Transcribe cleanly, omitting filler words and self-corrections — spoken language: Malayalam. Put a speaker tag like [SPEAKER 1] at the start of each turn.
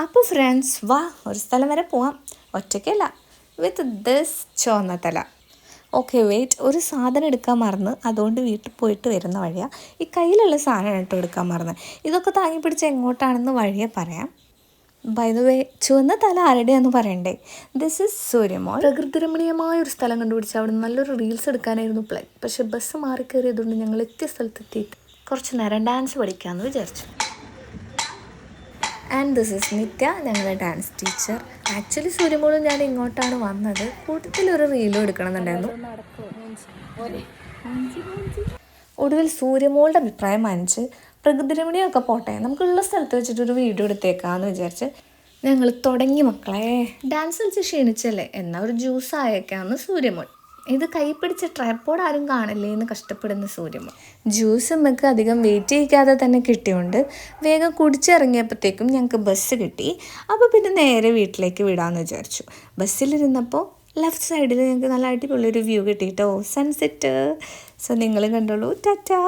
[SPEAKER 1] അപ്പോൾ ഫ്രണ്ട്സ് വാ ഒരു സ്ഥലം വരെ പോവാം. ഒറ്റയ്ക്കല്ല, വിത്ത് ദിസ് ചുവന്ന തല. ഓക്കെ വെയിറ്റ്, ഒരു സാധനം എടുക്കാൻ മറന്ന്, അതുകൊണ്ട് വീട്ടിൽ പോയിട്ട് വരുന്ന വഴിയാണ്. ഈ കയ്യിലുള്ള സാധനം ഇട്ട് എടുക്കാൻ മറന്ന്. ഇതൊക്കെ താങ്ങി പിടിച്ച് എങ്ങോട്ടാണെന്ന് വഴിയെ പറയാം. ബൈ ദ വേ, ചുവന്ന തല ആരുടെയാന്ന് പറയണ്ടേ? This is Suryamol. പ്രകൃതിരമണീയമായ ഒരു സ്ഥലം കണ്ടുപിടിച്ച് അവിടെ നല്ലൊരു റീൽസ് എടുക്കാനായിരുന്നു പ്ലാൻ. പക്ഷെ ബസ് മാറിക്കയറിയതുകൊണ്ട് ഞങ്ങൾ എത്തിയ സ്ഥലത്തെത്തിയിട്ട് കുറച്ച് നേരം ഡാൻസ് പഠിക്കാമെന്ന് വിചാരിച്ചു. ആൻഡ് ദിസ് ഇസ് നിത്യ, ഞങ്ങളുടെ ഡാൻസ് ടീച്ചർ. ആക്ച്വലി സൂര്യമോളും ഞാൻ ഇങ്ങോട്ടാണ് വന്നത്. കൂട്ടത്തിലൊരു റീലും എടുക്കണമെന്നുണ്ടായിരുന്നു. ഒടുവിൽ സൂര്യമോളുടെ അഭിപ്രായം മാനിച്ച് പ്രകൃതിരമണിയൊക്കെ പോട്ടെ, നമുക്കുള്ള സ്ഥലത്ത് വെച്ചിട്ടൊരു വീഡിയോ എടുത്തേക്കാന്ന് വിചാരിച്ച് ഞങ്ങൾ തുടങ്ങി. മക്കളെ ഡാൻസ് കളിച്ച് ക്ഷീണിച്ചല്ലേ, എന്നാൽ ഒരു ജ്യൂസ് ആയേക്കാന്ന് സൂര്യമോൾ. ഇത് കൈ പിടിച്ച ട്രൈപ്പോഡ് ആരും കാണില്ലേ എന്ന് കഷ്ടപ്പെടുന്ന സൂര്യമോൾ. ജ്യൂസ് നമുക്ക് അധികം വെയിറ്റ് ചെയ്യിക്കാതെ തന്നെ കിട്ടിയോണ്ട് വേഗം കുടിച്ചിറങ്ങിയപ്പോഴത്തേക്കും ഞങ്ങൾക്ക് ബസ് കിട്ടി. അപ്പോൾ പിന്നെ നേരെ വീട്ടിലേക്ക് വിടാമെന്ന് വിചാരിച്ചു. ബസ്സിലിരുന്നപ്പോൾ ലെഫ്റ്റ് സൈഡിൽ ഞങ്ങൾക്ക് നല്ല അടിപൊളിയൊരു വ്യൂ കിട്ടിയിട്ടോ, സൺസെറ്റ്. സോ നിങ്ങളും കണ്ടോളൂ. ടാറ്റാ.